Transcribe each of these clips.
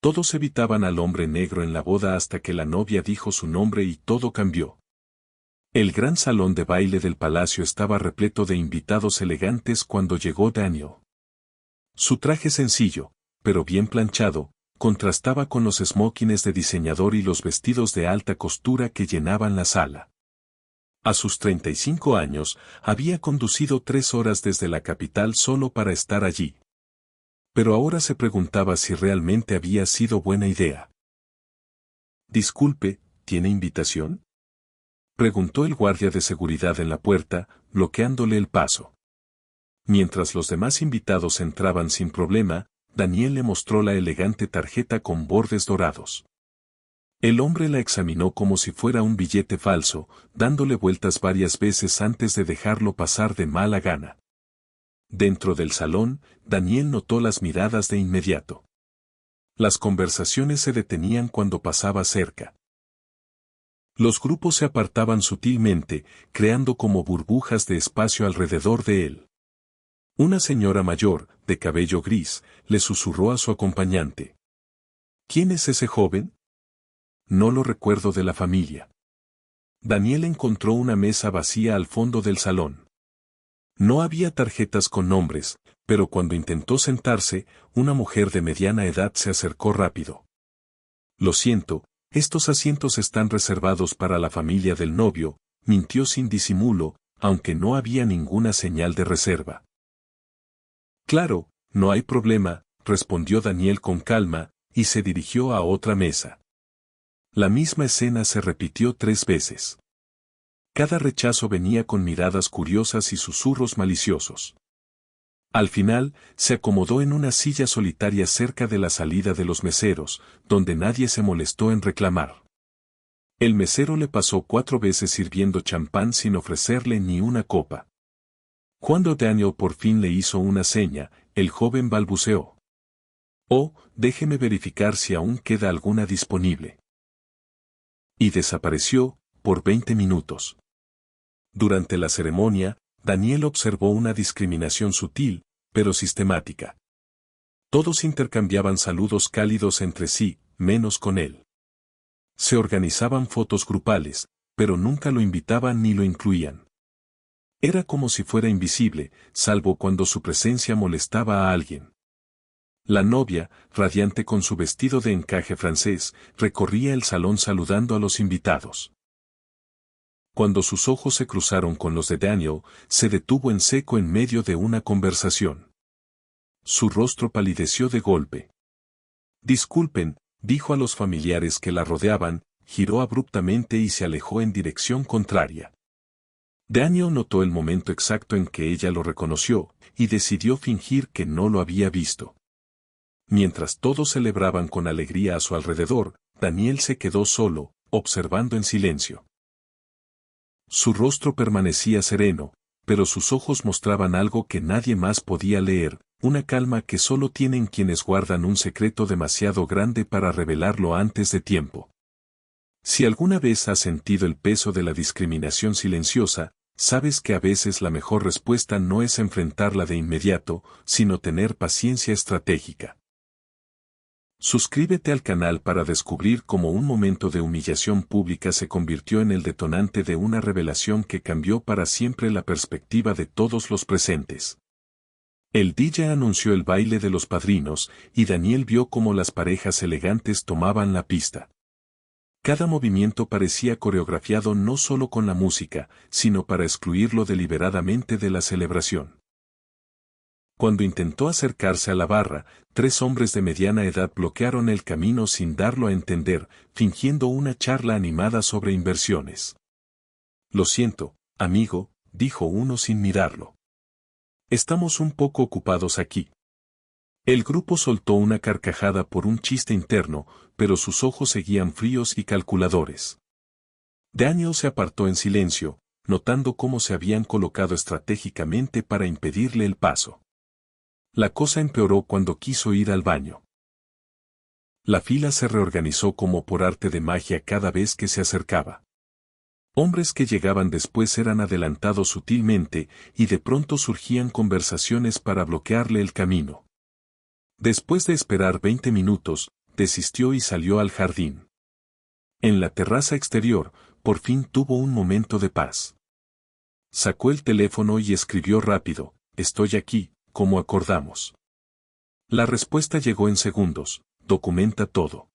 Todos evitaban al hombre negro en la boda hasta que la novia dijo su nombre y todo cambió. El gran salón de baile del palacio estaba repleto de invitados elegantes cuando llegó Daniel. Su traje sencillo, pero bien planchado, contrastaba con los smokines de diseñador y los vestidos de alta costura que llenaban la sala. A sus 35 años, había conducido 3 horas desde la capital solo para estar allí. Pero ahora se preguntaba si realmente había sido buena idea. «Disculpe, ¿tiene invitación?», preguntó el guardia de seguridad en la puerta, bloqueándole el paso. Mientras los demás invitados entraban sin problema, Daniel le mostró la elegante tarjeta con bordes dorados. El hombre la examinó como si fuera un billete falso, dándole vueltas varias veces antes de dejarlo pasar de mala gana. Dentro del salón, Daniel notó las miradas de inmediato. Las conversaciones se detenían cuando pasaba cerca. Los grupos se apartaban sutilmente, creando como burbujas de espacio alrededor de él. Una señora mayor, de cabello gris, le susurró a su acompañante. «¿Quién es ese joven?». «No lo recuerdo de la familia». Daniel encontró una mesa vacía al fondo del salón. No había tarjetas con nombres, pero cuando intentó sentarse, una mujer de mediana edad se acercó rápido. «Lo siento, estos asientos están reservados para la familia del novio», mintió sin disimulo, aunque no había ninguna señal de reserva. «Claro, no hay problema», respondió Daniel con calma, y se dirigió a otra mesa. La misma escena se repitió 3 veces. Cada rechazo venía con miradas curiosas y susurros maliciosos. Al final, se acomodó en una silla solitaria cerca de la salida de los meseros, donde nadie se molestó en reclamar. El mesero le pasó 4 veces sirviendo champán sin ofrecerle ni una copa. Cuando Daniel por fin le hizo una seña, el joven balbuceó. «Oh, déjeme verificar si aún queda alguna disponible». Y desapareció, por 20 minutos. Durante la ceremonia, Daniel observó una discriminación sutil, pero sistemática. Todos intercambiaban saludos cálidos entre sí, menos con él. Se organizaban fotos grupales, pero nunca lo invitaban ni lo incluían. Era como si fuera invisible, salvo cuando su presencia molestaba a alguien. La novia, radiante con su vestido de encaje francés, recorría el salón saludando a los invitados. Cuando sus ojos se cruzaron con los de Daniel, se detuvo en seco en medio de una conversación. Su rostro palideció de golpe. «Disculpen», dijo a los familiares que la rodeaban, giró abruptamente y se alejó en dirección contraria. Daniel notó el momento exacto en que ella lo reconoció, y decidió fingir que no lo había visto. Mientras todos celebraban con alegría a su alrededor, Daniel se quedó solo, observando en silencio. Su rostro permanecía sereno, pero sus ojos mostraban algo que nadie más podía leer, una calma que solo tienen quienes guardan un secreto demasiado grande para revelarlo antes de tiempo. Si alguna vez has sentido el peso de la discriminación silenciosa, sabes que a veces la mejor respuesta no es enfrentarla de inmediato, sino tener paciencia estratégica. Suscríbete al canal para descubrir cómo un momento de humillación pública se convirtió en el detonante de una revelación que cambió para siempre la perspectiva de todos los presentes. El DJ anunció el baile de los padrinos, y Daniel vio cómo las parejas elegantes tomaban la pista. Cada movimiento parecía coreografiado no solo con la música, sino para excluirlo deliberadamente de la celebración. Cuando intentó acercarse a la barra, 3 hombres de mediana edad bloquearon el camino sin darlo a entender, fingiendo una charla animada sobre inversiones. «Lo siento, amigo», dijo uno sin mirarlo. «Estamos un poco ocupados aquí». El grupo soltó una carcajada por un chiste interno, pero sus ojos seguían fríos y calculadores. Daniel se apartó en silencio, notando cómo se habían colocado estratégicamente para impedirle el paso. La cosa empeoró cuando quiso ir al baño. La fila se reorganizó como por arte de magia cada vez que se acercaba. Hombres que llegaban después eran adelantados sutilmente, y de pronto surgían conversaciones para bloquearle el camino. Después de esperar 20 minutos, desistió y salió al jardín. En la terraza exterior, por fin tuvo un momento de paz. Sacó el teléfono y escribió rápido: «Estoy aquí, como acordamos». La respuesta llegó en segundos: «Documenta todo.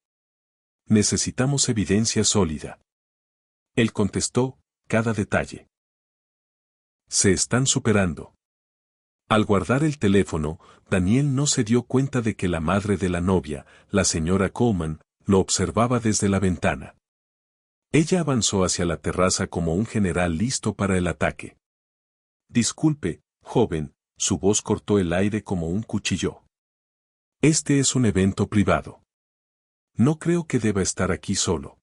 Necesitamos evidencia sólida». Él contestó: «Cada detalle». Se están superando. Al guardar el teléfono, Daniel no se dio cuenta de que la madre de la novia, la señora Coleman, lo observaba desde la ventana. Ella avanzó hacia la terraza como un general listo para el ataque. «Disculpe, joven», su voz cortó el aire como un cuchillo. «Este es un evento privado. No creo que deba estar aquí solo».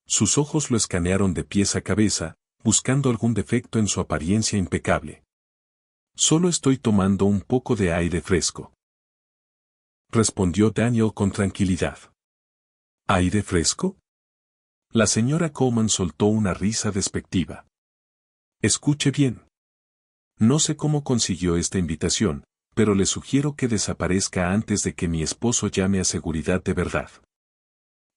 Sus ojos lo escanearon de pies a cabeza, buscando algún defecto en su apariencia impecable. «Solo estoy tomando un poco de aire fresco», respondió Daniel con tranquilidad. «¿Aire fresco?». La señora Coleman soltó una risa despectiva. «Escuche bien. No sé cómo consiguió esta invitación, pero le sugiero que desaparezca antes de que mi esposo llame a seguridad de verdad.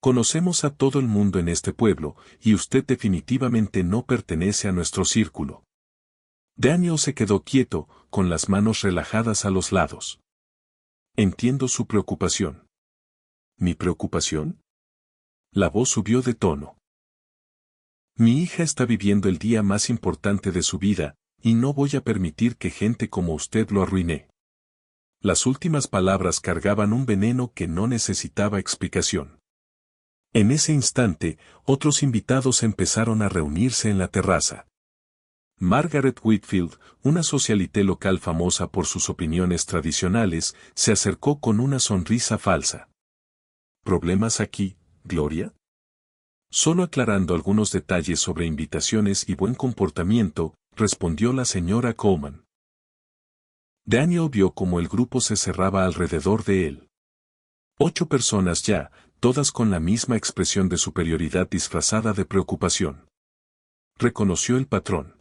Conocemos a todo el mundo en este pueblo, y usted definitivamente no pertenece a nuestro círculo». Daniel se quedó quieto, con las manos relajadas a los lados. «Entiendo su preocupación». «¿Mi preocupación?». La voz subió de tono. «Mi hija está viviendo el día más importante de su vida, y no voy a permitir que gente como usted lo arruine». Las últimas palabras cargaban un veneno que no necesitaba explicación. En ese instante, otros invitados empezaron a reunirse en la terraza. Margaret Whitfield, una socialité local famosa por sus opiniones tradicionales, se acercó con una sonrisa falsa. «¿Problemas aquí, Gloria?». «Solo aclarando algunos detalles sobre invitaciones y buen comportamiento», respondió la señora Coleman. Daniel vio cómo el grupo se cerraba alrededor de él. 8 personas ya, todas con la misma expresión de superioridad disfrazada de preocupación. Reconoció el patrón.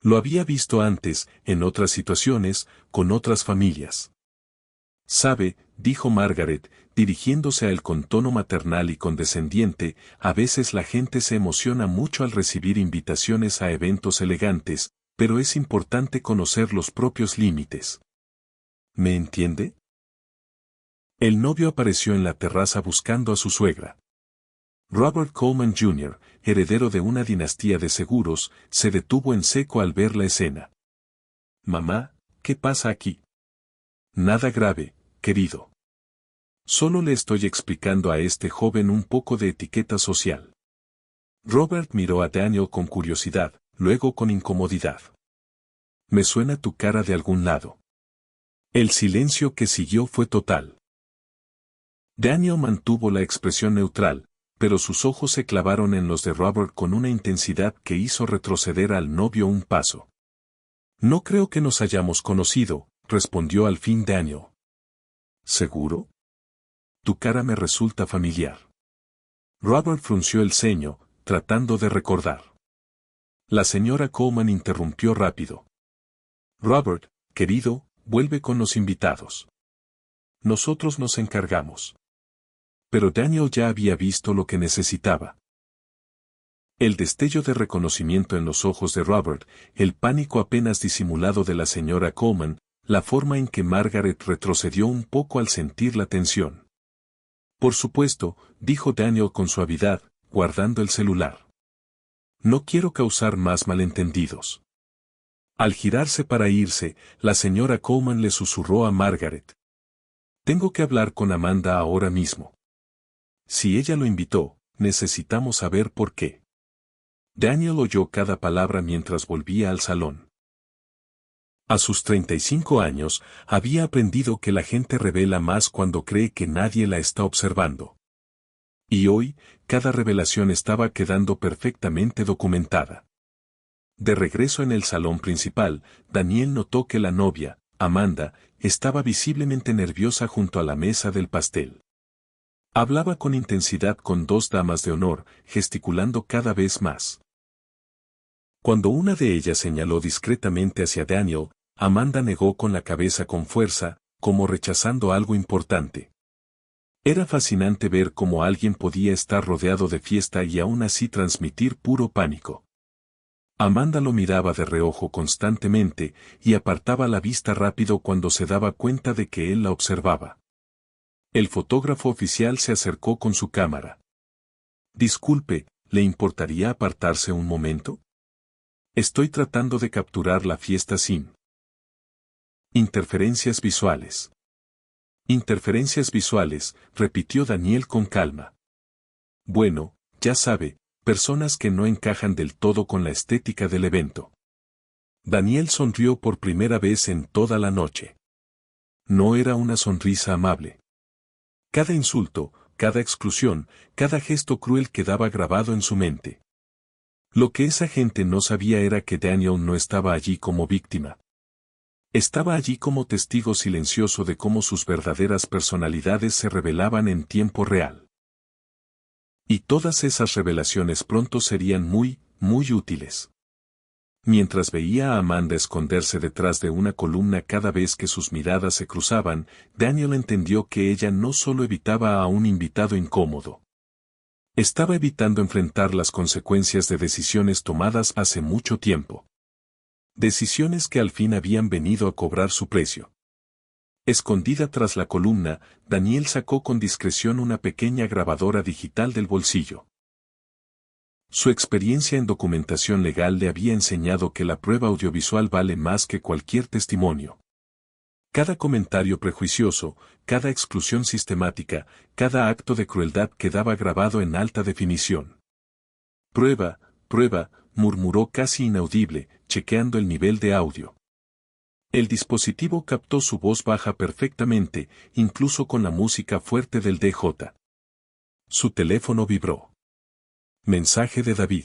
Lo había visto antes, en otras situaciones, con otras familias. «Sabe», dijo Margaret, dirigiéndose a él con tono maternal y condescendiente, «a veces la gente se emociona mucho al recibir invitaciones a eventos elegantes, pero es importante conocer los propios límites. ¿Me entiende?». El novio apareció en la terraza buscando a su suegra. Robert Coleman Jr., heredero de una dinastía de seguros, se detuvo en seco al ver la escena. «Mamá, ¿qué pasa aquí?». «Nada grave, querido. Solo le estoy explicando a este joven un poco de etiqueta social». Robert miró a Daniel con curiosidad, luego con incomodidad. «Me suena tu cara de algún lado». El silencio que siguió fue total. Daniel mantuvo la expresión neutral, pero sus ojos se clavaron en los de Robert con una intensidad que hizo retroceder al novio un paso. «No creo que nos hayamos conocido», respondió al fin Daniel. «¿Seguro? Tu cara me resulta familiar». Robert frunció el ceño, tratando de recordar. La señora Coleman interrumpió rápido. «Robert, querido, vuelve con los invitados. Nosotros nos encargamos». Pero Daniel ya había visto lo que necesitaba. El destello de reconocimiento en los ojos de Robert, el pánico apenas disimulado de la señora Coleman, la forma en que Margaret retrocedió un poco al sentir la tensión. «Por supuesto», dijo Daniel con suavidad, guardando el celular. «No quiero causar más malentendidos». Al girarse para irse, la señora Coleman le susurró a Margaret: «Tengo que hablar con Amanda ahora mismo. Si ella lo invitó, necesitamos saber por qué». Daniel oyó cada palabra mientras volvía al salón. A sus 35 años, había aprendido que la gente revela más cuando cree que nadie la está observando. Y hoy, cada revelación estaba quedando perfectamente documentada. De regreso en el salón principal, Daniel notó que la novia, Amanda, estaba visiblemente nerviosa junto a la mesa del pastel. Hablaba con intensidad con 2 damas de honor, gesticulando cada vez más. Cuando una de ellas señaló discretamente hacia Daniel, Amanda negó con la cabeza con fuerza, como rechazando algo importante. Era fascinante ver cómo alguien podía estar rodeado de fiesta y aún así transmitir puro pánico. Amanda lo miraba de reojo constantemente y apartaba la vista rápido cuando se daba cuenta de que él la observaba. El fotógrafo oficial se acercó con su cámara. Disculpe, ¿le importaría apartarse un momento? Estoy tratando de capturar la fiesta sin interferencias visuales. Interferencias visuales, repitió Daniel con calma. Bueno, ya sabe, personas que no encajan del todo con la estética del evento. Daniel sonrió por primera vez en toda la noche. No era una sonrisa amable. Cada insulto, cada exclusión, cada gesto cruel quedaba grabado en su mente. Lo que esa gente no sabía era que Daniel no estaba allí como víctima. Estaba allí como testigo silencioso de cómo sus verdaderas personalidades se revelaban en tiempo real. Y todas esas revelaciones pronto serían muy útiles. Mientras veía a Amanda esconderse detrás de una columna cada vez que sus miradas se cruzaban, Daniel entendió que ella no solo evitaba a un invitado incómodo. Estaba evitando enfrentar las consecuencias de decisiones tomadas hace mucho tiempo. Decisiones que al fin habían venido a cobrar su precio. Escondida tras la columna, Daniel sacó con discreción una pequeña grabadora digital del bolsillo. Su experiencia en documentación legal le había enseñado que la prueba audiovisual vale más que cualquier testimonio. Cada comentario prejuicioso, cada exclusión sistemática, cada acto de crueldad quedaba grabado en alta definición. Prueba, murmuró casi inaudible, chequeando el nivel de audio. El dispositivo captó su voz baja perfectamente, incluso con la música fuerte del DJ. Su teléfono vibró. Mensaje de David.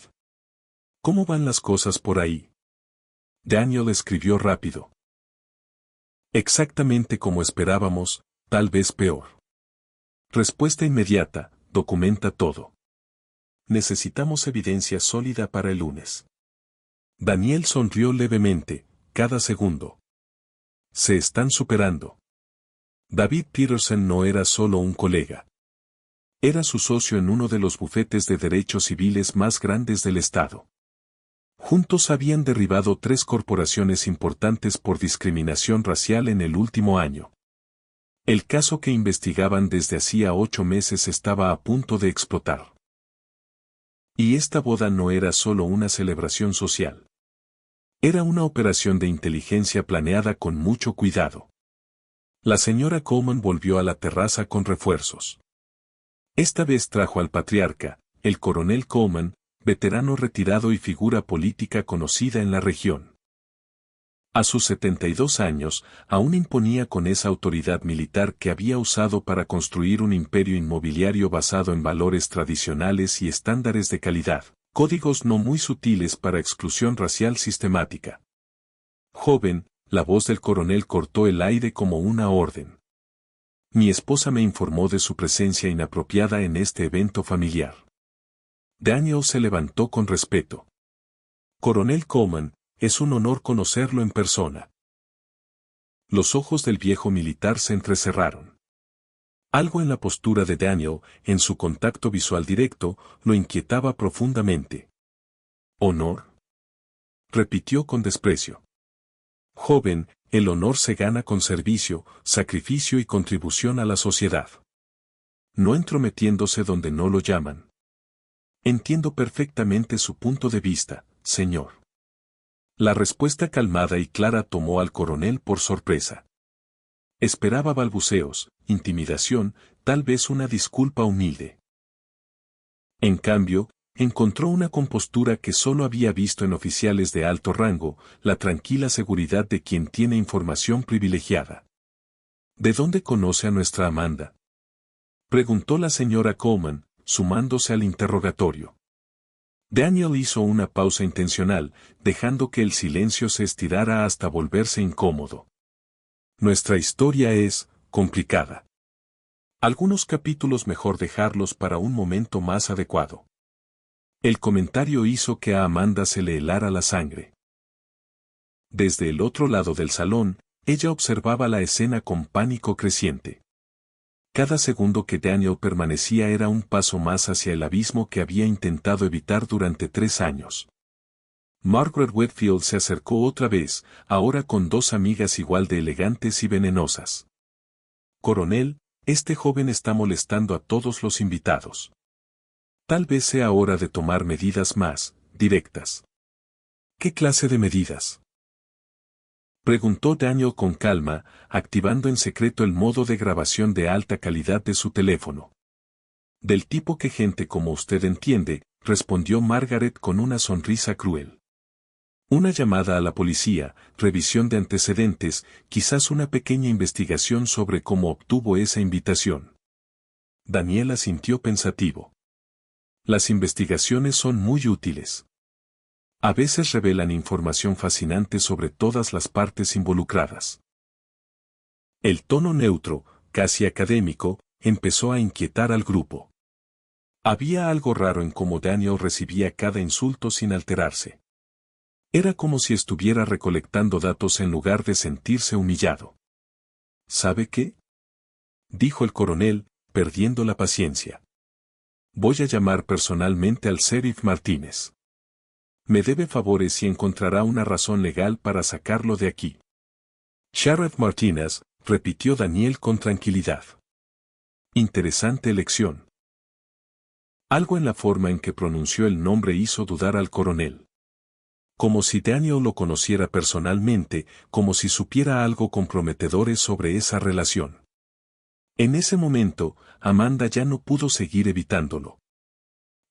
¿Cómo van las cosas por ahí? Daniel escribió rápido. Exactamente como esperábamos, tal vez peor. Respuesta inmediata, documenta todo. Necesitamos evidencia sólida para el lunes. Daniel sonrió levemente, cada segundo. Se están superando. David Peterson no era solo un colega. Era su socio en uno de los bufetes de derechos civiles más grandes del estado. Juntos habían derribado 3 corporaciones importantes por discriminación racial en el último año. El caso que investigaban desde hacía 8 meses estaba a punto de explotar. Y esta boda no era solo una celebración social. Era una operación de inteligencia planeada con mucho cuidado. La señora Coleman volvió a la terraza con refuerzos. Esta vez trajo al patriarca, el coronel Coleman, veterano retirado y figura política conocida en la región. A sus 72 años, aún imponía con esa autoridad militar que había usado para construir un imperio inmobiliario basado en valores tradicionales y estándares de calidad, códigos no muy sutiles para exclusión racial sistemática. Joven, la voz del coronel cortó el aire como una orden. Mi esposa me informó de su presencia inapropiada en este evento familiar. Daniel se levantó con respeto. Coronel Coleman, es un honor conocerlo en persona. Los ojos del viejo militar se entrecerraron. Algo en la postura de Daniel, en su contacto visual directo, lo inquietaba profundamente. ¿Honor? Repitió con desprecio. Joven, el honor se gana con servicio, sacrificio y contribución a la sociedad. No entrometiéndose donde no lo llaman. Entiendo perfectamente su punto de vista, señor. La respuesta calmada y clara tomó al coronel por sorpresa. Esperaba balbuceos, intimidación, tal vez una disculpa humilde. En cambio, encontró una compostura que solo había visto en oficiales de alto rango, la tranquila seguridad de quien tiene información privilegiada. ¿De dónde conoce a nuestra Amanda?, preguntó la señora Coleman, sumándose al interrogatorio. Daniel hizo una pausa intencional, dejando que el silencio se estirara hasta volverse incómodo. Nuestra historia es complicada. Algunos capítulos mejor dejarlos para un momento más adecuado. El comentario hizo que a Amanda se le helara la sangre. Desde el otro lado del salón, ella observaba la escena con pánico creciente. Cada segundo que Daniel permanecía era un paso más hacia el abismo que había intentado evitar durante 3 años. Margaret Whitfield se acercó otra vez, ahora con 2 amigas igual de elegantes y venenosas. Coronel, este joven está molestando a todos los invitados. Tal vez sea hora de tomar medidas más directas. ¿Qué clase de medidas?, preguntó Daniel con calma, activando en secreto el modo de grabación de alta calidad de su teléfono. Del tipo que gente como usted entiende, respondió Margaret con una sonrisa cruel. Una llamada a la policía, revisión de antecedentes, quizás una pequeña investigación sobre cómo obtuvo esa invitación. Daniel asintió pensativo. Las investigaciones son muy útiles. A veces revelan información fascinante sobre todas las partes involucradas. El tono neutro, casi académico, empezó a inquietar al grupo. Había algo raro en cómo Daniel recibía cada insulto sin alterarse. Era como si estuviera recolectando datos en lugar de sentirse humillado. ¿Sabe qué?, dijo el coronel, perdiendo la paciencia. Voy a llamar personalmente al sheriff Martínez. Me debe favores y encontrará una razón legal para sacarlo de aquí. Sheriff Martínez, repitió Daniel con tranquilidad. Interesante elección. Algo en la forma en que pronunció el nombre hizo dudar al coronel. Como si Daniel lo conociera personalmente, como si supiera algo comprometedor sobre esa relación. En ese momento, Amanda ya no pudo seguir evitándolo.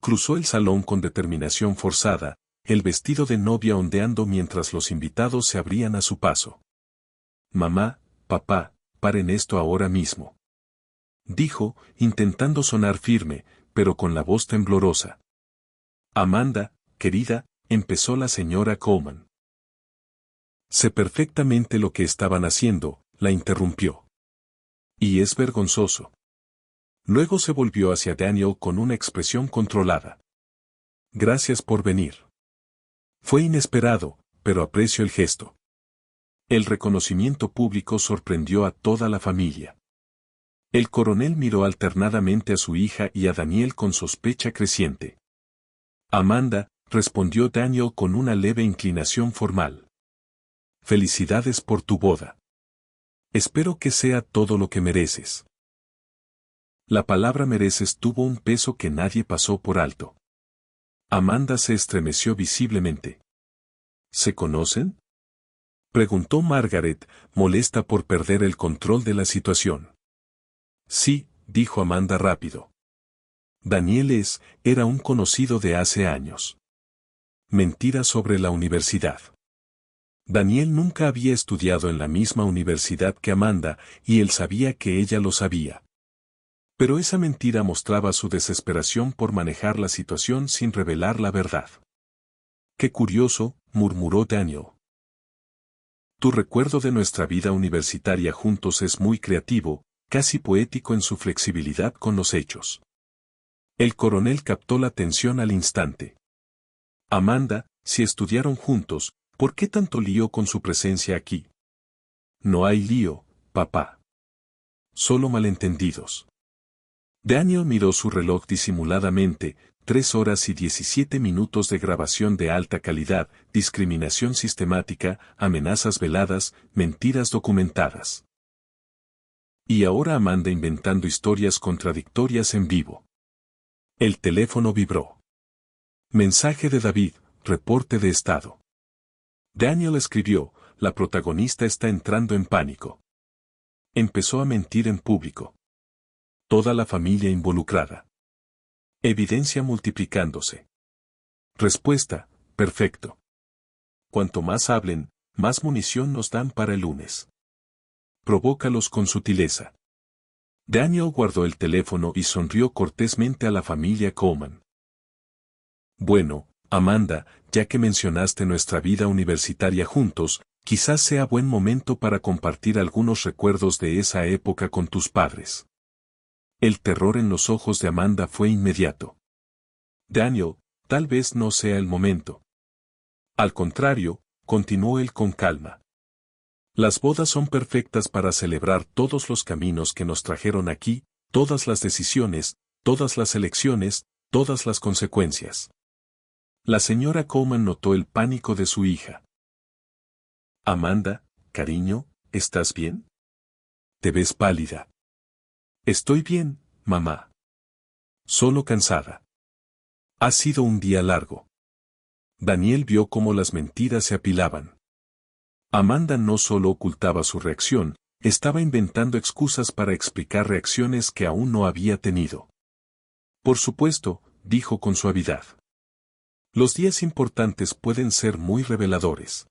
Cruzó el salón con determinación forzada, el vestido de novia ondeando mientras los invitados se abrían a su paso. Mamá, papá, paren esto ahora mismo, dijo, intentando sonar firme, pero con la voz temblorosa. Amanda, querida, empezó la señora Coleman. Sé perfectamente lo que estaban haciendo, la interrumpió. Y es vergonzoso. Luego se volvió hacia Daniel con una expresión controlada. Gracias por venir. Fue inesperado, pero aprecio el gesto. El reconocimiento público sorprendió a toda la familia. El coronel miró alternadamente a su hija y a Daniel con sospecha creciente. Amanda, respondió Daniel con una leve inclinación formal. Felicidades por tu boda. Espero que sea todo lo que mereces. La palabra mereces tuvo un peso que nadie pasó por alto. Amanda se estremeció visiblemente. ¿Se conocen?, preguntó Margaret, molesta por perder el control de la situación. Sí, dijo Amanda rápido. Daniel era un conocido de hace años. Mentira sobre la universidad. Daniel nunca había estudiado en la misma universidad que Amanda, y él sabía que ella lo sabía. Pero esa mentira mostraba su desesperación por manejar la situación sin revelar la verdad. Qué curioso, murmuró Daniel. Tu recuerdo de nuestra vida universitaria juntos es muy creativo, casi poético en su flexibilidad con los hechos. El coronel captó la atención al instante. Amanda, si estudiaron juntos, ¿por qué tanto lío con su presencia aquí? No hay lío, papá. Solo malentendidos. Daniel miró su reloj disimuladamente, 3 horas y 17 minutos de grabación de alta calidad, discriminación sistemática, amenazas veladas, mentiras documentadas. Y ahora Amanda inventando historias contradictorias en vivo. El teléfono vibró. Mensaje de David, reporte de estado. Daniel escribió, la protagonista está entrando en pánico. Empezó a mentir en público. Toda la familia involucrada. Evidencia multiplicándose. Respuesta, perfecto. Cuanto más hablen, más munición nos dan para el lunes. Provócalos con sutileza. Daniel guardó el teléfono y sonrió cortésmente a la familia Coleman. Bueno, Amanda, ya que mencionaste nuestra vida universitaria juntos, quizás sea buen momento para compartir algunos recuerdos de esa época con tus padres. El terror en los ojos de Amanda fue inmediato. Daniel, tal vez no sea el momento. Al contrario, continuó él con calma. Las bodas son perfectas para celebrar todos los caminos que nos trajeron aquí, todas las decisiones, todas las elecciones, todas las consecuencias. La señora Coleman notó el pánico de su hija. Amanda, cariño, ¿estás bien? Te ves pálida. Estoy bien, mamá. Solo cansada. Ha sido un día largo. Daniel vio cómo las mentiras se apilaban. Amanda no solo ocultaba su reacción, estaba inventando excusas para explicar reacciones que aún no había tenido. Por supuesto, dijo con suavidad. Los días importantes pueden ser muy reveladores.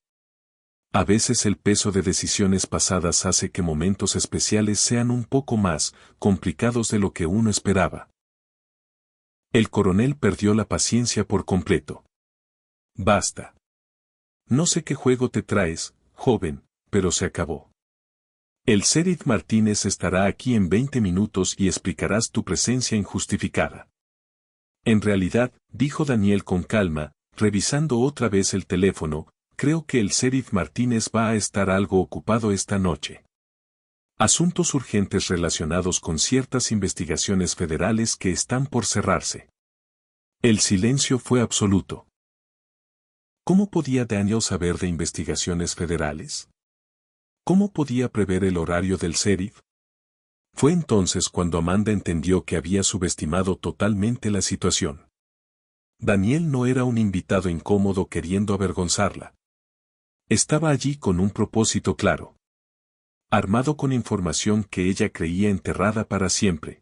A veces el peso de decisiones pasadas hace que momentos especiales sean un poco más complicados de lo que uno esperaba. El coronel perdió la paciencia por completo. Basta. No sé qué juego te traes, joven, pero se acabó. El sheriff Martínez estará aquí en 20 minutos y explicarás tu presencia injustificada. En realidad, dijo Daniel con calma, revisando otra vez el teléfono, creo que el sheriff Martínez va a estar algo ocupado esta noche. Asuntos urgentes relacionados con ciertas investigaciones federales que están por cerrarse. El silencio fue absoluto. ¿Cómo podía Daniel saber de investigaciones federales? ¿Cómo podía prever el horario del sheriff? Fue entonces cuando Amanda entendió que había subestimado totalmente la situación. Daniel no era un invitado incómodo queriendo avergonzarla. Estaba allí con un propósito claro. Armado con información que ella creía enterrada para siempre.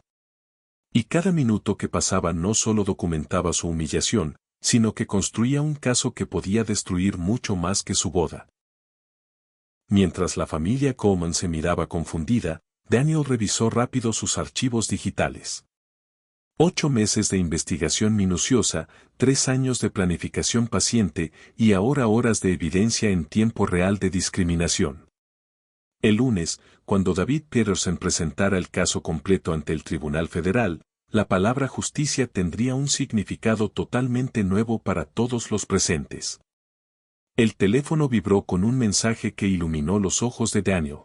Y cada minuto que pasaba no solo documentaba su humillación, sino que construía un caso que podía destruir mucho más que su boda. Mientras la familia Coleman se miraba confundida, Daniel revisó rápido sus archivos digitales. 8 meses de investigación minuciosa, 3 años de planificación paciente y ahora horas de evidencia en tiempo real de discriminación. El lunes, cuando David Peterson presentara el caso completo ante el Tribunal Federal, la palabra justicia tendría un significado totalmente nuevo para todos los presentes. El teléfono vibró con un mensaje que iluminó los ojos de Daniel.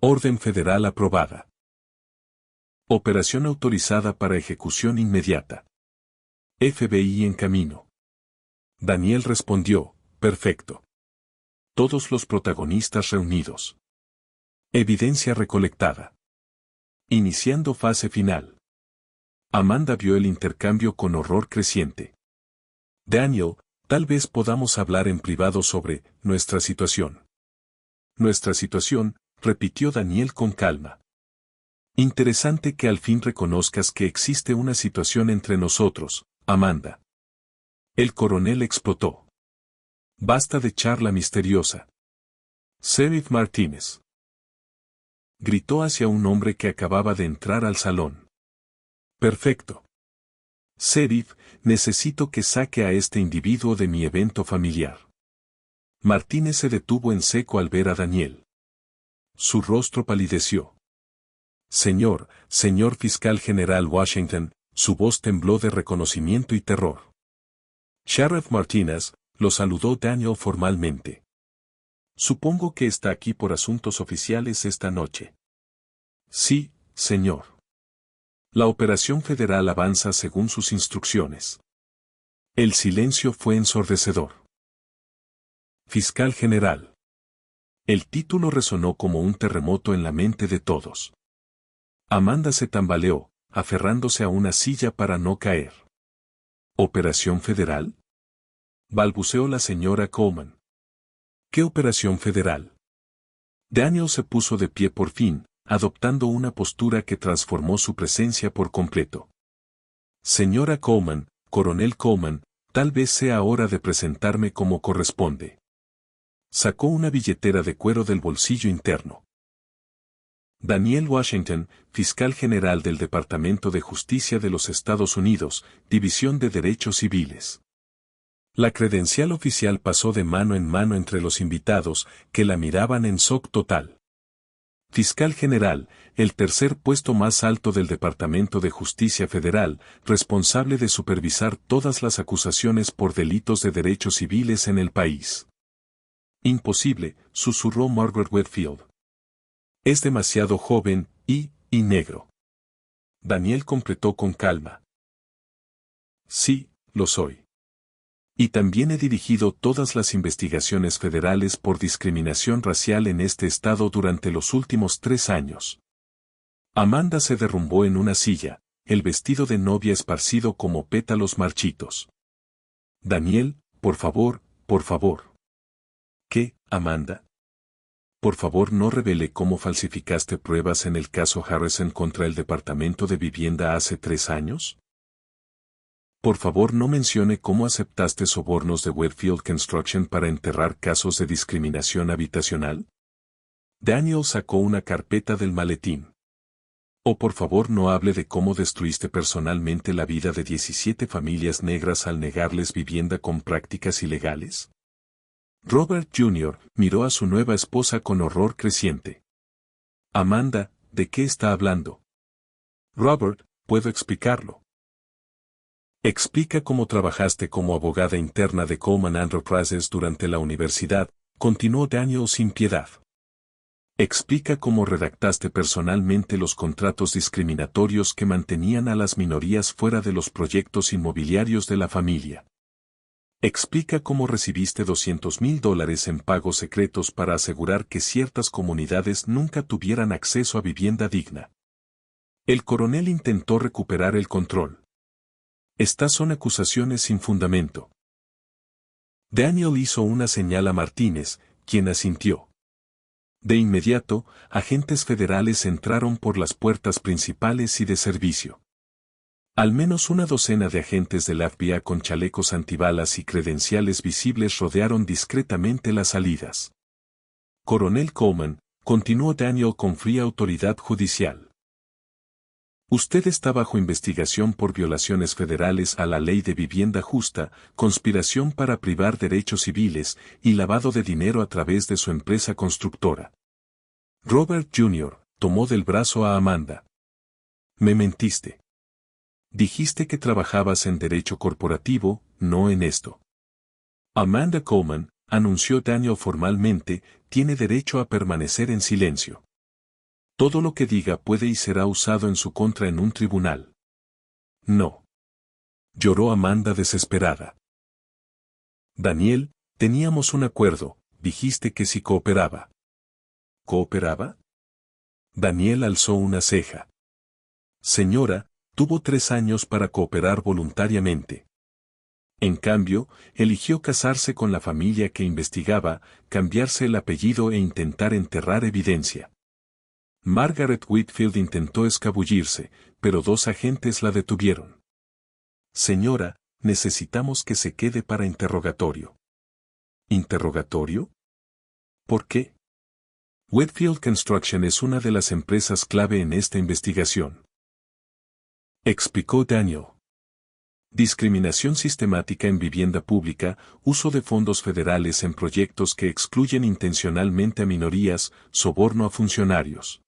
Orden federal aprobada. Operación autorizada para ejecución inmediata. FBI en camino. Daniel respondió, perfecto. Todos los protagonistas reunidos. Evidencia recolectada. Iniciando fase final. Amanda vio el intercambio con horror creciente. Daniel, tal vez podamos hablar en privado sobre nuestra situación. Nuestra situación, repitió Daniel con calma. Interesante que al fin reconozcas que existe una situación entre nosotros, Amanda. El coronel explotó. Basta de charla misteriosa. Sheriff Martínez. Gritó hacia un hombre que acababa de entrar al salón. Perfecto. Sheriff, necesito que saque a este individuo de mi evento familiar. Martínez se detuvo en seco al ver a Daniel. Su rostro palideció. Señor fiscal general Washington, su voz tembló de reconocimiento y terror. Sheriff Martínez, lo saludó Daniel formalmente. Supongo que está aquí por asuntos oficiales esta noche. Sí, señor. La operación federal avanza según sus instrucciones. El silencio fue ensordecedor. Fiscal general. El título resonó como un terremoto en la mente de todos. Amanda se tambaleó, aferrándose a una silla para no caer. ¿Operación federal? Balbuceó la señora Coleman. ¿Qué operación federal? Daniel se puso de pie por fin, adoptando una postura que transformó su presencia por completo. Señora Coleman, coronel Coleman, tal vez sea hora de presentarme como corresponde. Sacó una billetera de cuero del bolsillo interno. Daniel Washington, fiscal general del Departamento de Justicia de los Estados Unidos, División de Derechos Civiles. La credencial oficial pasó de mano en mano entre los invitados, que la miraban en shock total. Fiscal general, el tercer puesto más alto del Departamento de Justicia Federal, responsable de supervisar todas las acusaciones por delitos de derechos civiles en el país. Imposible, susurró Margaret Whitfield. Es demasiado joven, y negro. Daniel completó con calma. Sí, lo soy. Y también he dirigido todas las investigaciones federales por discriminación racial en este estado durante los últimos 3 años. Amanda se derrumbó en una silla, el vestido de novia esparcido como pétalos marchitos. Daniel, por favor, por favor. ¿Qué, Amanda? Por favor, no revele cómo falsificaste pruebas en el caso Harrison contra el Departamento de Vivienda hace 3 años. Por favor, no mencione cómo aceptaste sobornos de Whitfield Construction para enterrar casos de discriminación habitacional. Daniel sacó una carpeta del maletín. O por favor, no hable de cómo destruiste personalmente la vida de 17 familias negras al negarles vivienda con prácticas ilegales. Robert Jr. miró a su nueva esposa con horror creciente. Amanda, ¿de qué está hablando? Robert, puedo explicarlo. Explica cómo trabajaste como abogada interna de Coleman Enterprises durante la universidad, continuó Daniel sin piedad. Explica cómo redactaste personalmente los contratos discriminatorios que mantenían a las minorías fuera de los proyectos inmobiliarios de la familia. Explica cómo recibiste $200,000 en pagos secretos para asegurar que ciertas comunidades nunca tuvieran acceso a vivienda digna. El coronel intentó recuperar el control. Estas son acusaciones sin fundamento. Daniel hizo una señal a Martínez, quien asintió. De inmediato, agentes federales entraron por las puertas principales y de servicio. Al menos una docena de agentes del FBI con chalecos antibalas y credenciales visibles rodearon discretamente las salidas. Coronel Coleman, continuó Daniel con fría autoridad judicial. Usted está bajo investigación por violaciones federales a la ley de vivienda justa, conspiración para privar derechos civiles y lavado de dinero a través de su empresa constructora. Robert Jr. tomó del brazo a Amanda. Me mentiste. Dijiste que trabajabas en derecho corporativo, no en esto. Amanda Coleman, anunció Daniel formalmente, tiene derecho a permanecer en silencio. Todo lo que diga puede y será usado en su contra en un tribunal. No. Lloró Amanda desesperada. Daniel, teníamos un acuerdo, dijiste que si cooperaba. ¿Cooperaba? Daniel alzó una ceja. Señora, tuvo 3 años para cooperar voluntariamente. En cambio, eligió casarse con la familia que investigaba, cambiarse el apellido e intentar enterrar evidencia. Margaret Whitfield intentó escabullirse, pero 2 agentes la detuvieron. Señora, necesitamos que se quede para interrogatorio. ¿Interrogatorio? ¿Por qué? Whitfield Construction es una de las empresas clave en esta investigación. Explicó Daniel. Discriminación sistemática en vivienda pública, uso de fondos federales en proyectos que excluyen intencionalmente a minorías, soborno a funcionarios.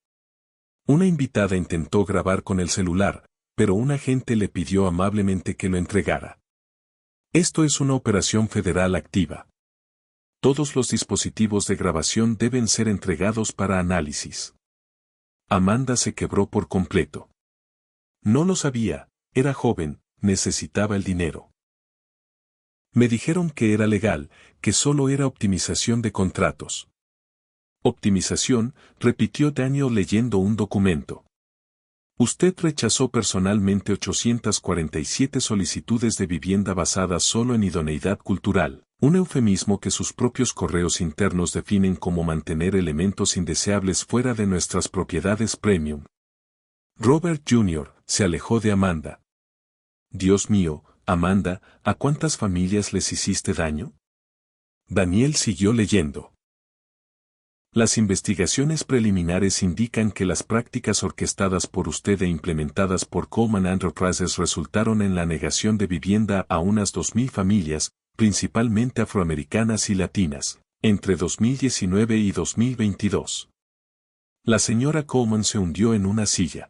Una invitada intentó grabar con el celular, pero un agente le pidió amablemente que lo entregara. Esto es una operación federal activa. Todos los dispositivos de grabación deben ser entregados para análisis. Amanda se quebró por completo. No lo sabía, era joven, necesitaba el dinero. Me dijeron que era legal, que solo era optimización de contratos. Optimización, repitió Daniel leyendo un documento. Usted rechazó personalmente 847 solicitudes de vivienda basadas solo en idoneidad cultural, un eufemismo que sus propios correos internos definen como mantener elementos indeseables fuera de nuestras propiedades premium. Robert Jr. se alejó de Amanda. Dios mío, Amanda, ¿a cuántas familias les hiciste daño? Daniel siguió leyendo. Las investigaciones preliminares indican que las prácticas orquestadas por usted e implementadas por Coleman Enterprises resultaron en la negación de vivienda a unas 2,000 familias, principalmente afroamericanas y latinas, entre 2019 y 2022. La señora Coleman se hundió en una silla.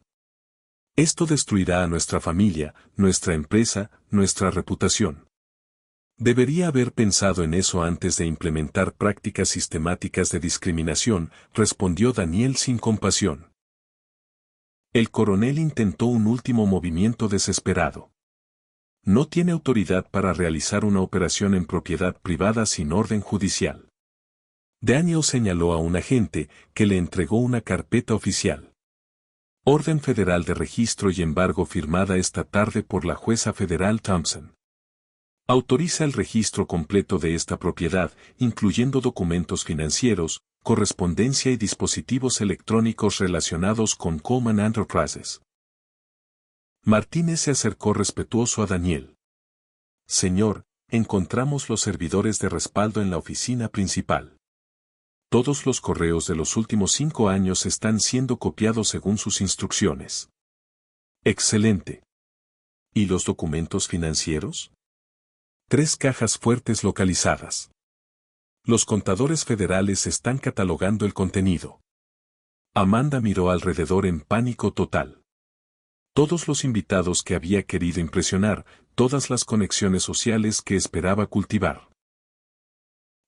Esto destruirá a nuestra familia, nuestra empresa, nuestra reputación. Debería haber pensado en eso antes de implementar prácticas sistemáticas de discriminación, respondió Daniel sin compasión. El coronel intentó un último movimiento desesperado. No tiene autoridad para realizar una operación en propiedad privada sin orden judicial. Daniel señaló a un agente que le entregó una carpeta oficial. Orden federal de registro y embargo firmada esta tarde por la jueza federal Thompson. Autoriza el registro completo de esta propiedad, incluyendo documentos financieros, correspondencia y dispositivos electrónicos relacionados con Coleman Enterprises. Martínez se acercó respetuoso a Daniel. Señor, encontramos los servidores de respaldo en la oficina principal. Todos los correos de los últimos 5 años están siendo copiados según sus instrucciones. Excelente. ¿Y los documentos financieros? 3 cajas fuertes localizadas. Los contadores federales están catalogando el contenido. Amanda miró alrededor en pánico total. Todos los invitados que había querido impresionar, todas las conexiones sociales que esperaba cultivar.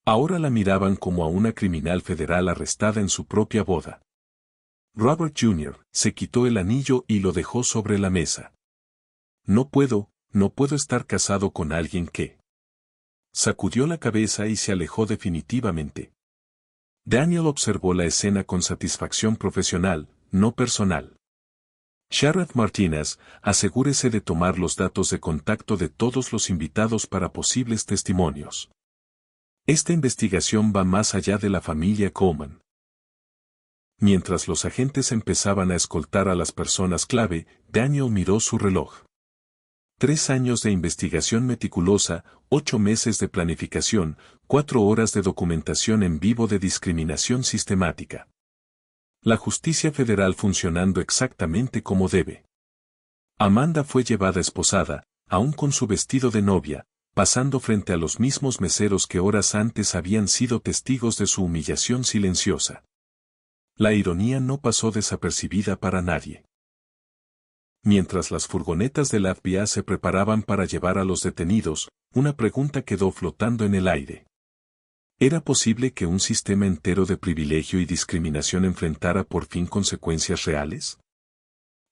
Ahora la miraban como a una criminal federal arrestada en su propia boda. Robert Jr. se quitó el anillo y lo dejó sobre la mesa. No puedo estar casado con alguien que... Sacudió la cabeza y se alejó definitivamente. Daniel observó la escena con satisfacción profesional, no personal. Sheriff Martínez, asegúrese de tomar los datos de contacto de todos los invitados para posibles testimonios. Esta investigación va más allá de la familia Coleman. Mientras los agentes empezaban a escoltar a las personas clave, Daniel miró su reloj. 3 años de investigación meticulosa, 8 meses de planificación, 4 horas de documentación en vivo de discriminación sistemática. La justicia federal funcionando exactamente como debe. Amanda fue llevada esposada, aún con su vestido de novia, pasando frente a los mismos meseros que horas antes habían sido testigos de su humillación silenciosa. La ironía no pasó desapercibida para nadie. Mientras las furgonetas del FBI se preparaban para llevar a los detenidos, una pregunta quedó flotando en el aire. ¿Era posible que un sistema entero de privilegio y discriminación enfrentara por fin consecuencias reales?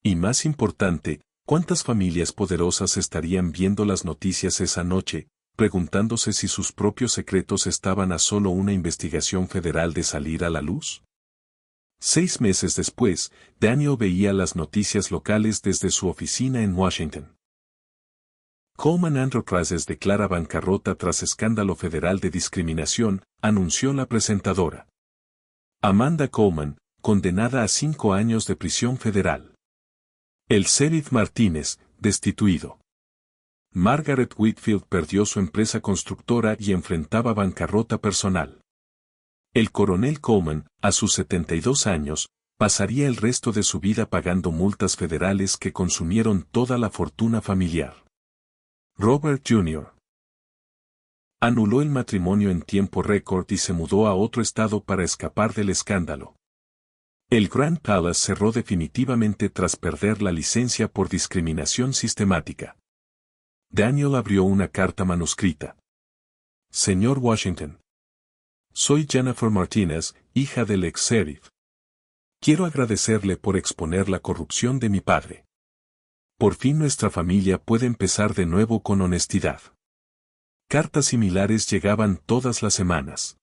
Y más importante, ¿cuántas familias poderosas estarían viendo las noticias esa noche, preguntándose si sus propios secretos estaban a solo una investigación federal de salir a la luz? 6 meses después, Daniel veía las noticias locales desde su oficina en Washington. Coleman Enterprises declara bancarrota tras escándalo federal de discriminación, anunció la presentadora. Amanda Coleman, condenada a 5 años de prisión federal. El sheriff Martínez, destituido. Margaret Whitfield perdió su empresa constructora y enfrentaba bancarrota personal. El coronel Coleman, a sus 72 años, pasaría el resto de su vida pagando multas federales que consumieron toda la fortuna familiar. Robert Jr. anuló el matrimonio en tiempo récord y se mudó a otro estado para escapar del escándalo. El Grand Palace cerró definitivamente tras perder la licencia por discriminación sistemática. Daniel abrió una carta manuscrita. Señor Washington. Soy Jennifer Martínez, hija del ex-sheriff. Quiero agradecerle por exponer la corrupción de mi padre. Por fin nuestra familia puede empezar de nuevo con honestidad. Cartas similares llegaban todas las semanas.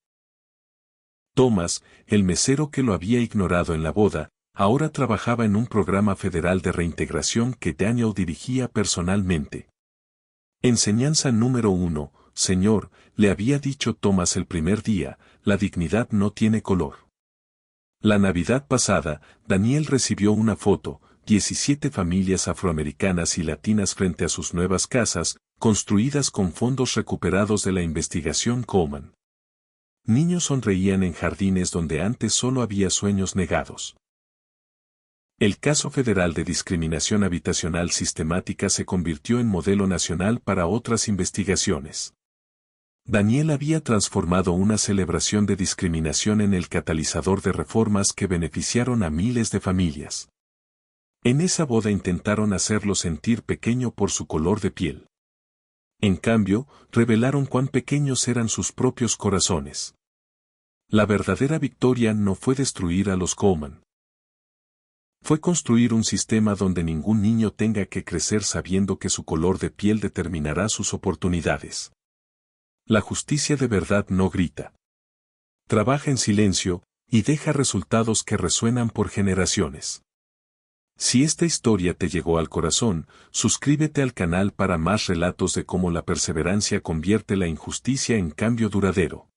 Thomas, el mesero que lo había ignorado en la boda, ahora trabajaba en un programa federal de reintegración que Daniel dirigía personalmente. Enseñanza número 1, Señor, le había dicho Thomas el primer día, la dignidad no tiene color. La Navidad pasada, Daniel recibió una foto, 17 familias afroamericanas y latinas frente a sus nuevas casas, construidas con fondos recuperados de la investigación Coleman. Niños sonreían en jardines donde antes solo había sueños negados. El caso federal de discriminación habitacional sistemática se convirtió en modelo nacional para otras investigaciones. Daniel había transformado una celebración de discriminación en el catalizador de reformas que beneficiaron a miles de familias. En esa boda intentaron hacerlo sentir pequeño por su color de piel. En cambio, revelaron cuán pequeños eran sus propios corazones. La verdadera victoria no fue destruir a los Coleman. Fue construir un sistema donde ningún niño tenga que crecer sabiendo que su color de piel determinará sus oportunidades. La justicia de verdad no grita. Trabaja en silencio y deja resultados que resuenan por generaciones. Si esta historia te llegó al corazón, suscríbete al canal para más relatos de cómo la perseverancia convierte la injusticia en cambio duradero.